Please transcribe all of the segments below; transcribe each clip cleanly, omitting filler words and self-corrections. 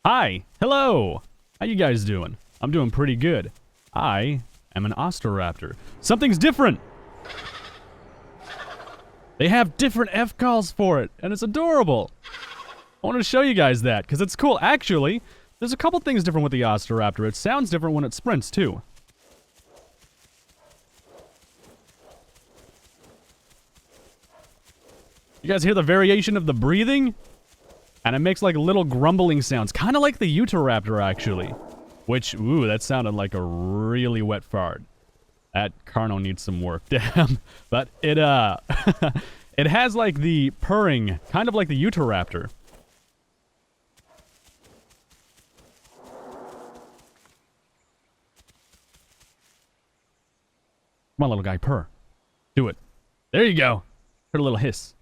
Hi, hello. How you guys doing? I'm doing pretty good. I am an Oster raptor. Something's different. They have different F calls for it, and it's adorable. I wanted to show you guys that because it's cool. Actually, there's a couple things different with the Oster raptor. It sounds different when it sprints too. You guys hear the variation of the breathing? And it makes like little grumbling sounds, kind of like the Utahraptor actually. Which, ooh, that sounded like a really wet fart. That Carno needs some work, damn. But it, it has like the purring, kind of like the Utahraptor. Come on, little guy, purr. Do it. There you go. Heard a little hiss.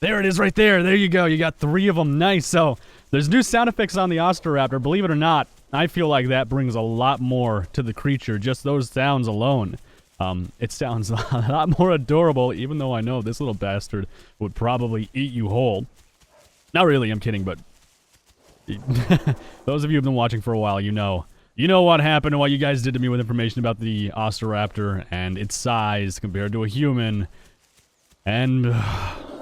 There it is right there. There you go. You got 3 of them. Nice. So there's new sound effects on the Osteraptor. Believe it or not, I feel like that brings a lot more to the creature. Just those sounds alone. It sounds a lot more adorable, even though I know this little bastard would probably eat you whole. Not really. I'm kidding, but those of you who've been watching for a while, you know what happened and what you guys did to me with information about the Osteraptor and its size compared to a human. And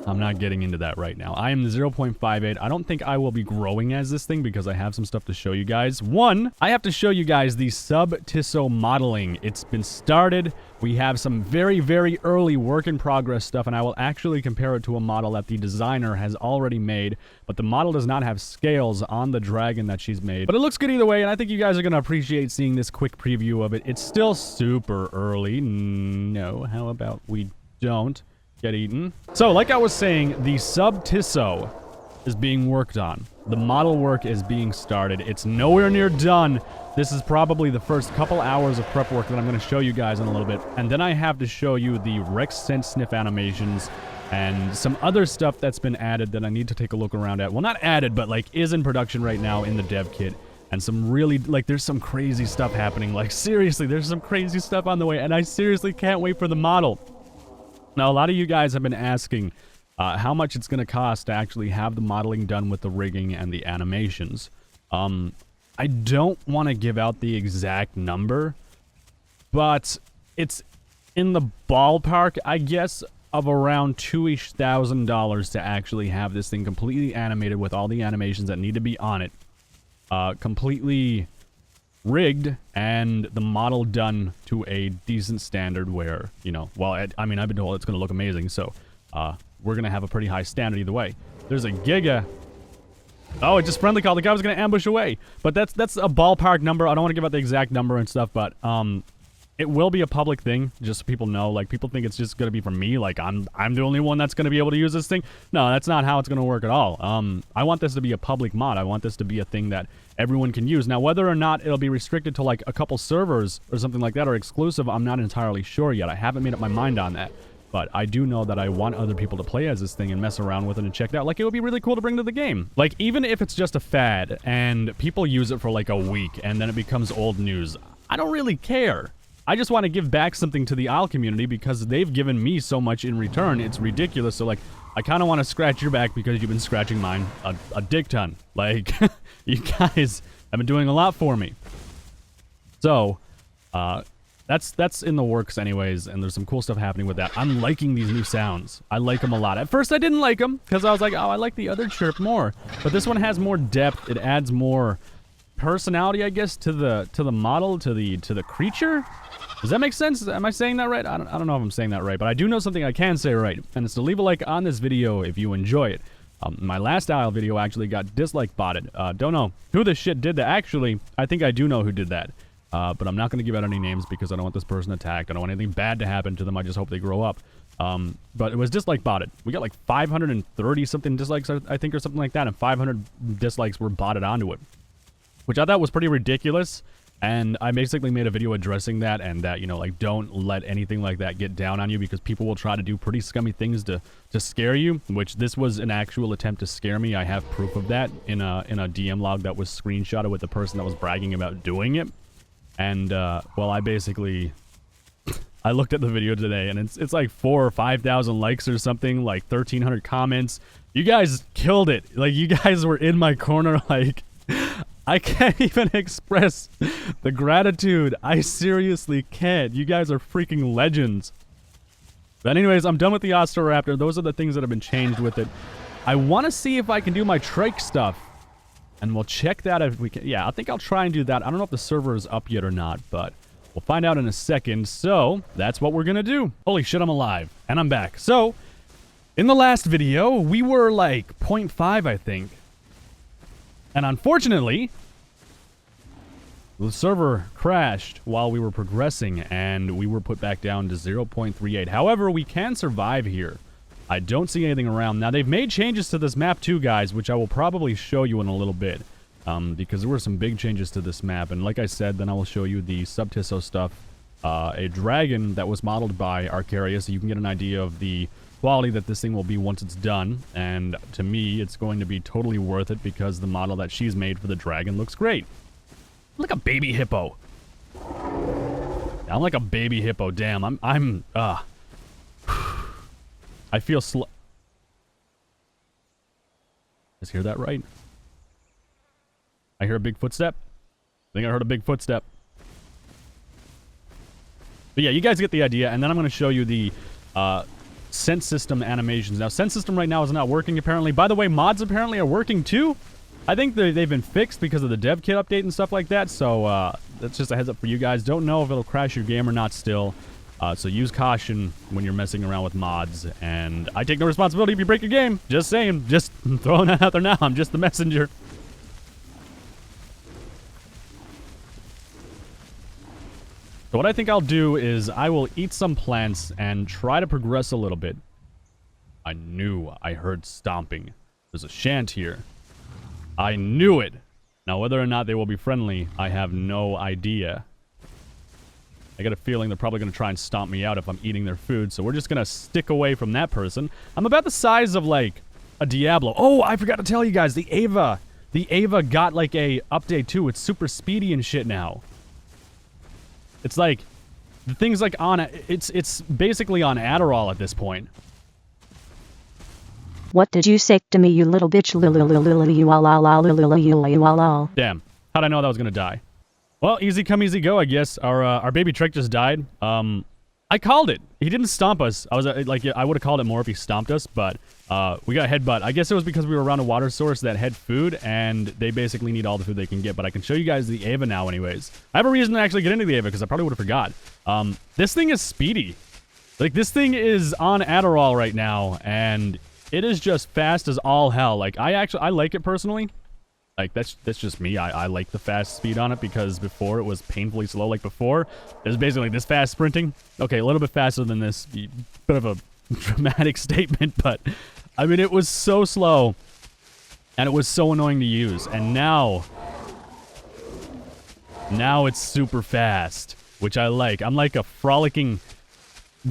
I'm not getting into that right now. I am 0.58. I don't think I will be growing as this thing because I have some stuff to show you guys. One, I have to show you guys the Sub-tilo modeling. It's been started. We have some very, very early work in progress stuff, and I will actually compare it to a model that the designer has already made, but the model does not have scales on the dragon that she's made. But it looks good either way, and I think you guys are going to appreciate seeing this quick preview of it. It's still super early. No, how about we don't get eaten? So, like I was saying, the Sub-tilo is being worked on. The model work is being started. It's nowhere near done. This is probably the first couple hours of prep work that I'm going to show you guys in a little bit. And then I have to show you the Rex scent sniff animations and some other stuff that's been added that I need to take a look around at. Well, not added, but like is in production right now in the dev kit. And some really, like, there's some crazy stuff happening. Like, seriously, there's some crazy stuff on the way. And I seriously can't wait for the model. Now, a lot of you guys have been asking how much it's going to cost to actually have the modeling done with the rigging and the animations. I don't want to give out the exact number, but it's in the ballpark, I guess, of around $2,000 to actually have this thing completely animated with all the animations that need to be on it. Completely rigged and the model done to a decent standard where, you know, well, I mean, I've been told it's going to look amazing, so we're going to have a pretty high standard either way. There's a Giga. Oh, it just friendly called. The guy was going to ambush away. But that's a ballpark number. I don't want to give out the exact number and stuff, but it will be a public thing, just so people know. Like, people think it's just going to be for me. Like, I'm the only one that's going to be able to use this thing. No, that's not how it's going to work at all. I want this to be a public mod. I want this to be a thing that everyone can use. Now, whether or not it'll be restricted to, like, a couple servers or something like that or exclusive, I'm not entirely sure yet. I haven't made up my mind on that. But I do know that I want other people to play as this thing and mess around with it and check it out. Like, it would be really cool to bring to the game. Like, even if it's just a fad and people use it for, like, a week and then it becomes old news, I don't really care. I just want to give back something to the ALLO community because they've given me so much in return. It's ridiculous. So, like, I kind of want to scratch your back because you've been scratching mine a dick ton. Like, you guys have been doing a lot for me. So, that's in the works anyways, and there's some cool stuff happening with that. I'm liking these new sounds. I like them a lot. At first, I didn't like them because I was like, oh, I like the other chirp more. But this one has more depth. It adds more personality, I guess, to the model, to the creature. Does that make sense? Am I saying that right? I don't know if I'm saying that right, but I do know something I can say right, and it's to leave a like on this video if you enjoy it. My last ALLO video actually got dislike botted. Don't know who this shit did that. Actually, I think I do know who did that. But I'm not going to give out any names because I don't want this person attacked. I don't want anything bad to happen to them. I just hope they grow up. But it was dislike botted. We got like 530 something dislikes, I think, or something like that, and 500 dislikes were botted onto it, which I thought was pretty ridiculous. And I basically made a video addressing that and that, you know, like, don't let anything like that get down on you because people will try to do pretty scummy things to scare you, which this was an actual attempt to scare me. I have proof of that in a DM log that was screenshotted with the person that was bragging about doing it. And, well, I basically I looked at the video today, and it's like 4,000 or 5,000 likes or something, like 1,300 comments. You guys killed it. Like, you guys were in my corner. Like, I can't even express the gratitude. I seriously can't. You guys are freaking legends. But anyways, I'm done with the Oster Raptor. Those are the things that have been changed with it. I want to see if I can do my trike stuff. And we'll check that if we can. Yeah, I think I'll try and do that. I don't know if the server is up yet or not, but we'll find out in a second. So, that's what we're going to do. Holy shit, I'm alive. And I'm back. So, in the last video, we were like 0.5, I think. And unfortunately, the server crashed while we were progressing, and we were put back down to 0.38. However, we can survive here. I don't see anything around. Now, they've made changes to this map too, guys, which I will probably show you in a little bit. Because there were some big changes to this map. And like I said, then I will show you the Sub-tilo stuff. A dragon that was modeled by Arcaria, so you can get an idea of the quality that this thing will be once it's done. And to me, it's going to be totally worth it because the model that she's made for the dragon looks great. Like a baby hippo. I'm like a baby hippo. Damn, I feel slow. Just hear that right? I hear a big footstep. I think I heard a big footstep. But yeah, you guys get the idea. And then I'm going to show you the sense system animations. Now, sense system right now is not working apparently. By the way, mods apparently are working too. I think they've been fixed because of the dev kit update and stuff like that. So that's just a heads up for you guys. Don't know if it'll crash your game or not still. So use caution when you're messing around with mods. And I take no responsibility if you break your game. Just saying. Just throwing that out there now. I'm just the messenger. So what I think I'll do is I will eat some plants and try to progress a little bit. I knew I heard stomping. There's a shant here. I knew it. Now, whether or not they will be friendly, I have no idea. I got a feeling they're probably going to try and stomp me out if I'm eating their food, so we're just going to stick away from that person. I'm about the size of, like, a Diablo. Oh, I forgot to tell you guys, the Ava. The Ava got, like, a update, too. It's super speedy and shit now. It's like, the thing's, like, on... It's basically on Adderall at this point. What did you say to me, you little bitch? Damn. How'd I know that was gonna die? Well, easy come, easy go, I guess. Our baby Trek just died. I called it. He didn't stomp us. I was like, I would have called it more if he stomped us, but we got headbutt. I guess it was because we were around a water source that had food, and they basically need all the food they can get. But I can show you guys the Ava now anyways. I have a reason to actually get into the Ava, because I probably would have forgot. This thing is speedy. Like, this thing is on Adderall right now, and... it is just fast as all hell. Like, I like it personally. Like, that's just me. I like the fast speed on it because before it was painfully slow. Like, before, it was basically this fast sprinting. Okay, a little bit faster than this. Bit of a dramatic statement, but, I mean, it was so slow. And it was so annoying to use. And now it's super fast, which I like. I'm like a frolicking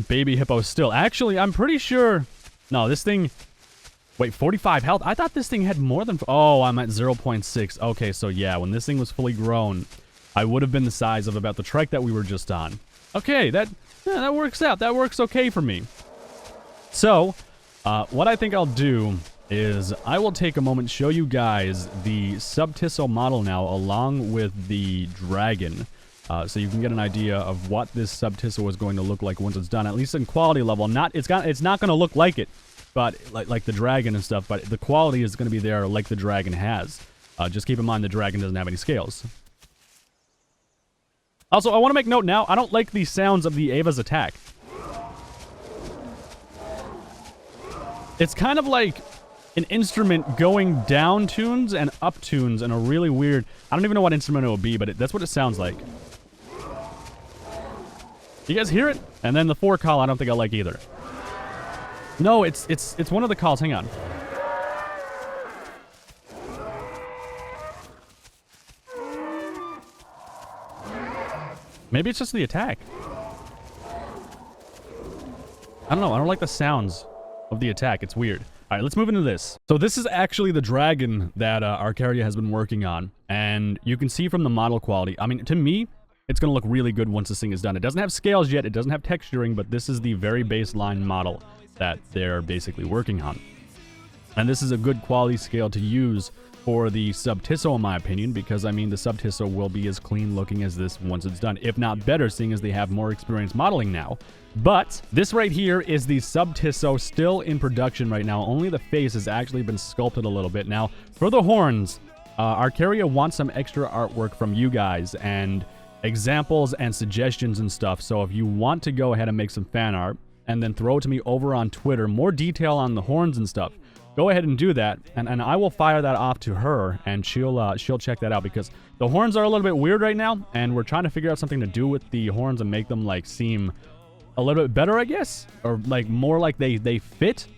baby hippo still. Actually, I'm pretty sure... no, this thing... wait, 45 health? I thought this thing had more than... oh, I'm at 0.6. Okay, so yeah, when this thing was fully grown, I would have been the size of about the trike that we were just on. Okay, that works out. That works okay for me. So, what I think I'll do is I will take a moment to show you guys the Sub-tilo model now along with the dragon. So you can get an idea of what this Sub-tilo is going to look like once it's done, at least in quality level. It's not going to look like it, but like the dragon and stuff. But the quality is going to be there, like the dragon has. Just keep in mind the dragon doesn't have any scales. Also, I want to make note now. I don't like the sounds of the Ava's attack. It's kind of like an instrument going down tunes and up tunes in a really weird... I don't even know what instrument it will be, but that's what it sounds like. You guys hear it? And then the 4 call, I don't think I like either. No, it's one of the calls. Hang on. Maybe it's just the attack. I don't know. I don't like the sounds of the attack. It's weird. All right, let's move into this. So this is actually the dragon that Arcaria has been working on. And you can see from the model quality. I mean, to me, It's going to look really good once this thing is done. It doesn't have scales yet, it doesn't have texturing, but this is the very baseline model that they're basically working on. And this is a good quality scale to use for the Sub-tilo, in my opinion, because, I mean, the Sub-tilo will be as clean looking as this once it's done, if not better, seeing as they have more experience modeling now. But this right here is the Sub-tilo, still in production right now. Only the face has actually been sculpted a little bit. Now, for the horns, Arcaria wants some extra artwork from you guys, and examples and suggestions and stuff. So if you want to go ahead and make some fan art, and then throw it to me over on Twitter, more detail on the horns and stuff, go ahead and do that, and I will fire that off to her, and she'll check that out, because the horns are a little bit weird right now, and we're trying to figure out something to do with the horns and make them, like, seem a little bit better, I guess, or, like, more like they fit.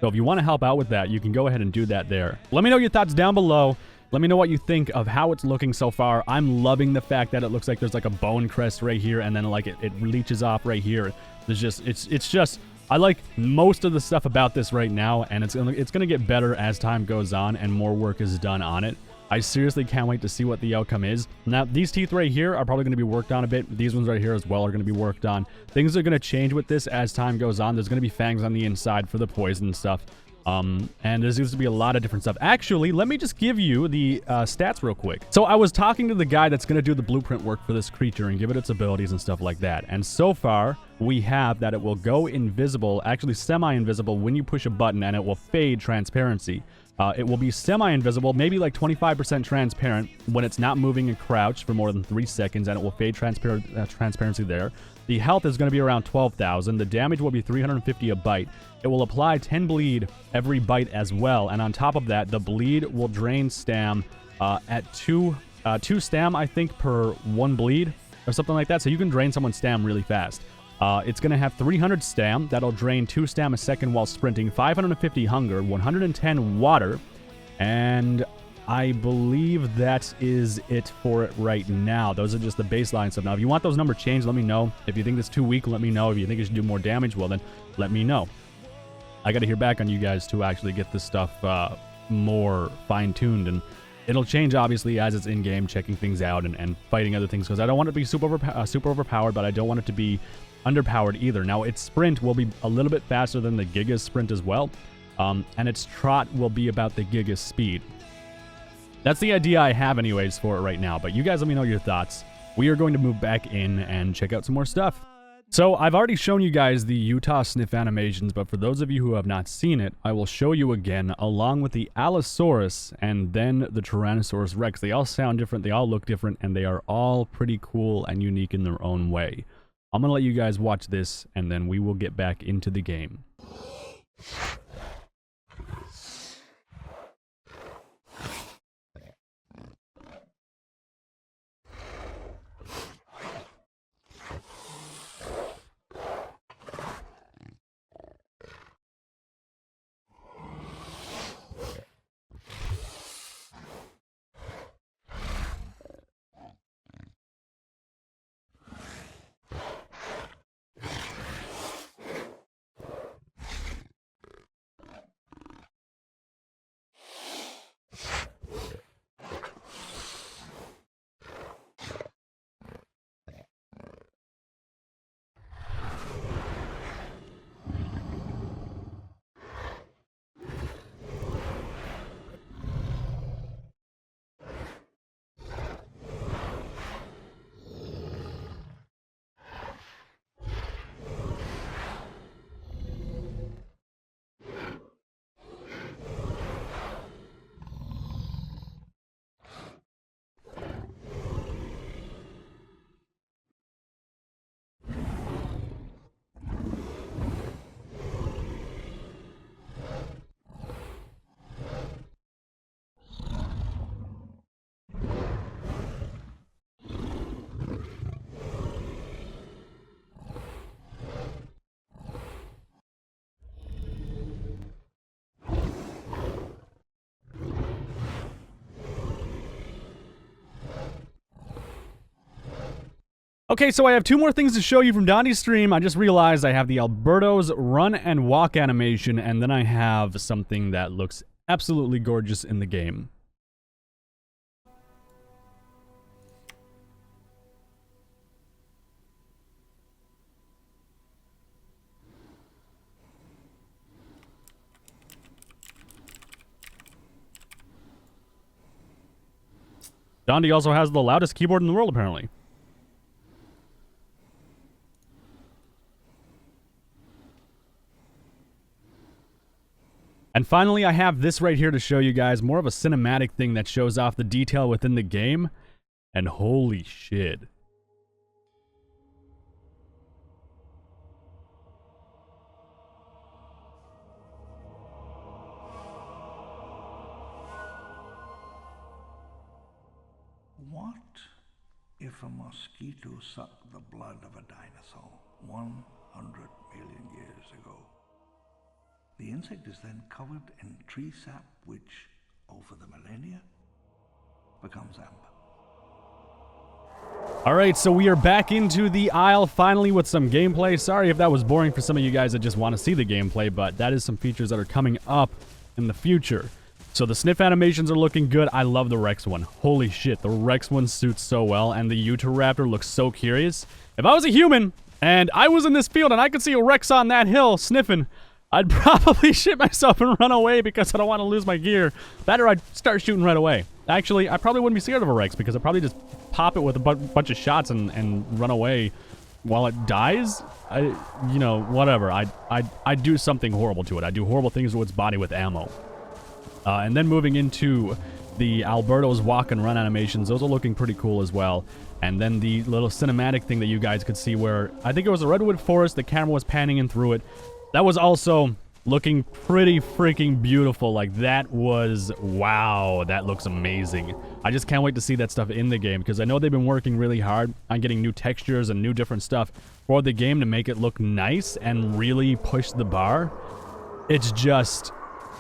So if you want to help out with that, you can go ahead and do that there. Let me know your thoughts down below. Let me know what you think of how it's looking so far. I'm loving the fact that it looks like there's, like, a bone crest right here, and then, like, it leeches off right here. There's just, it's just... I like most of the stuff about this right now, and it's gonna get better as time goes on and more work is done on it. I seriously can't wait to see what the outcome is. Now, these teeth right here are probably going to be worked on a bit. These ones right here as well are going to be worked on. Things are going to change with this as time goes on. There's going to be fangs on the inside for the poison stuff. And there's going to be a lot of different stuff. Actually, let me just give you the stats real quick. So I was talking to the guy that's going to do the blueprint work for this creature and give it its abilities and stuff like that. And so far, we have that it will go invisible, actually semi-invisible when you push a button, and it will fade transparency. It will be semi-invisible, maybe like 25% transparent when it's not moving and crouched for more than 3 seconds, and it will fade transparency there. The health is going to be around 12,000. The damage will be 350 a bite. It will apply 10 bleed every bite as well. And on top of that, the bleed will drain stam at 2 stam, I think, per 1 bleed or something like that. So you can drain someone's stam really fast. It's going to have 300 stam. That'll drain 2 stam a second while sprinting. 550 hunger, 110 water. And I believe that is it for it right now. Those are just the baseline stuff. Now, if you want those numbers changed, let me know. If you think it's too weak, let me know. If you think it should do more damage, well, then let me know. I got to hear back on you guys to actually get this stuff more fine-tuned. And it'll change, obviously, as it's in-game, checking things out and fighting other things. Because I don't want it to be super overpowered, but I don't want it to be underpowered either. Now, its sprint will be a little bit faster than the Giga's sprint as well. And its trot will be about the Giga's speed. That's the idea I have anyways for it right now, but you guys let me know your thoughts. We are going to move back in and check out some more stuff. So I've already shown you guys the Utah sniff animations, but for those of you who have not seen it, I will show you again along with the Allosaurus and then the Tyrannosaurus Rex. They all sound different, they all look different, and they are all pretty cool and unique in their own way. I'm going to let you guys watch this, and then we will get back into the game. Okay, so I have 2 more things to show you from Donnie's stream. I just realized I have the Alberto's run and walk animation, and then I have something that looks absolutely gorgeous in the game. Dondi also has the loudest keyboard in the world, apparently. And finally, I have this right here to show you guys, more of a cinematic thing that shows off the detail within the game. And holy shit. What if a mosquito sucked the blood of a dinosaur 100 million years ago? The insect is then covered in tree sap, which, over the millennia, becomes amber. Alright, so we are back into the Isle finally with some gameplay. Sorry if that was boring for some of you guys that just want to see the gameplay, but that is some features that are coming up in the future. So the sniff animations are looking good. I love the Rex one. Holy shit, the Rex one suits so well, and the Utahraptor looks so curious. If I was a human, and I was in this field, and I could see a Rex on that hill sniffing, I'd probably shit myself and run away because I don't want to lose my gear. That or I'd start shooting right away. Actually, I probably wouldn't be scared of a Rex because I'd probably just pop it with a bunch of shots and run away while it dies. You know, whatever. I'd do something horrible to it. I'd do horrible things to its body with ammo. And then moving into the Alberto's walk and run animations, those are looking pretty cool as well. And then the little cinematic thing that you guys could see where I think it was a redwood forest, the camera was panning in through it. That was also looking pretty freaking beautiful. Like, that was, wow, that looks amazing. I just can't wait to see that stuff in the game because I know they've been working really hard on getting new textures and new different stuff for the game to make it look nice and really push the bar. It's just,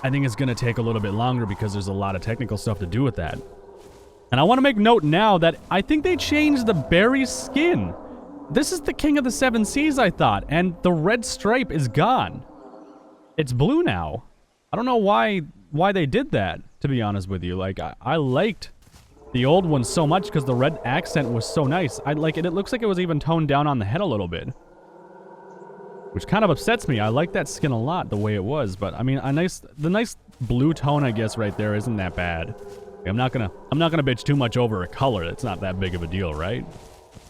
I think it's going to take a little bit longer because there's a lot of technical stuff to do with that. And I want to make note now that I think they changed the berry skin. This is the King of the Seven Seas, I thought, and the red stripe is gone. It's blue now. I don't know why they did that, to be honest with you. Like, I liked the old one so much because the red accent was so nice. I like it. It looks like it was even toned down on the head a little bit, which kind of upsets me. I like that skin a lot, the way it was, but I mean, the nice blue tone, I guess, right there isn't that bad. I'm not gonna bitch too much over a color. It's not that big of a deal, right?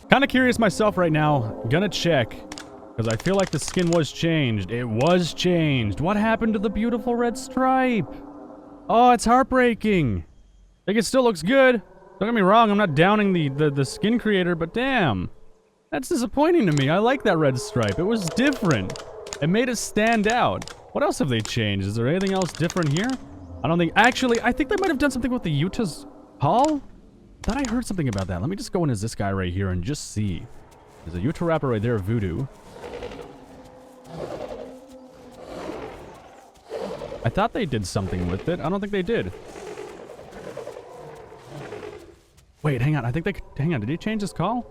Kind of curious myself right now. Gonna check, because I feel like the skin was changed. It was changed. What happened to the beautiful red stripe? Oh, it's heartbreaking. I think it still looks good. Don't get me wrong, I'm not downing the skin creator, but damn. That's disappointing to me. I like that red stripe. It was different. It made it stand out. What else have they changed? Is there anything else different here? I don't think... Actually, I think they might have done something with the Utah's Hall. Thought I heard something about that. Let me just go in as this guy right here and just see. There's a Utahraptor right there, Voodoo. I thought they did something with it. I don't think they did. Wait, hang on. I think they... Hang on. Did he change his call?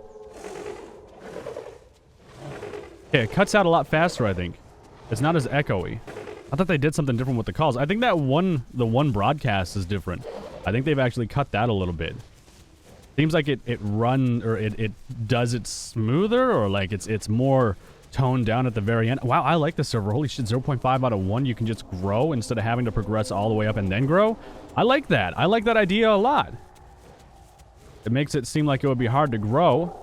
Okay, it cuts out a lot faster, I think. It's not as echoey. I thought they did something different with the calls. I think that the one broadcast is different. I think they've actually cut that a little bit. Seems like it does it smoother, or like it's more toned down at the very end. Wow, I like the server. Holy shit, 0.5 out of 1. You can just grow instead of having to progress all the way up and then grow. I like that. I like that idea a lot. It makes it seem like it would be hard to grow,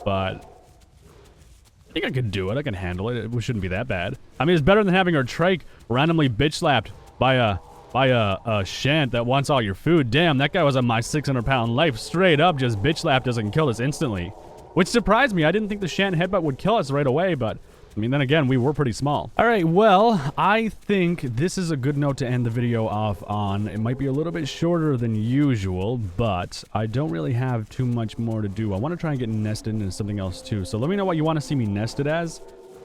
but I think I could do it. I can handle it. It shouldn't be that bad. I mean, it's better than having our trike randomly bitch slapped by a shant that wants all your food. Damn, that guy was on my 600-pound life. Straight up, just bitch slap doesn't kill us instantly. Which surprised me. I didn't think the shant headbutt would kill us right away, but I mean, then again, we were pretty small. All right, well, I think this is a good note to end the video off on. It might be a little bit shorter than usual, but I don't really have too much more to do. I want to try and get nested into something else too. So let me know what you want to see me nested as.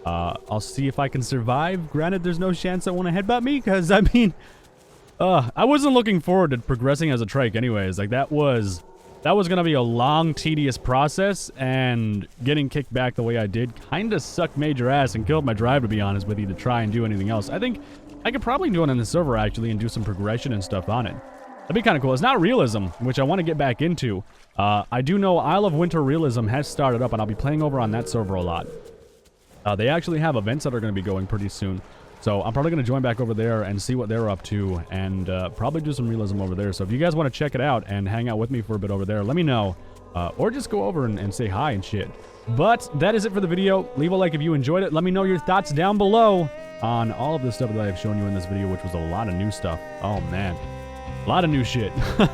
I'll see if I can survive. Granted, there's no chance that want to headbutt me, because I mean, I wasn't looking forward to progressing as a trike anyways. Like, that was going to be a long, tedious process, and getting kicked back the way I did kind of sucked major ass and killed my drive, to be honest with you, to try and do anything else. I think I could probably do it on the server, actually, and do some progression and stuff on it. That'd be kind of cool. It's not realism, which I want to get back into. I do know Isle of Winter Realism has started up, and I'll be playing over on that server a lot. They actually have events that are going to be going pretty soon. So I'm probably going to join back over there and see what they're up to, and probably do some realism over there. So if you guys want to check it out and hang out with me for a bit over there, let me know. Or just go over and say hi and shit. But that is it for the video. Leave a like if you enjoyed it. Let me know your thoughts down below on all of the stuff that I've shown you in this video, which was a lot of new stuff. Oh, man. A lot of new shit. But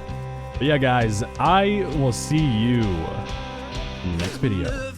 yeah, guys, I will see you in the next video.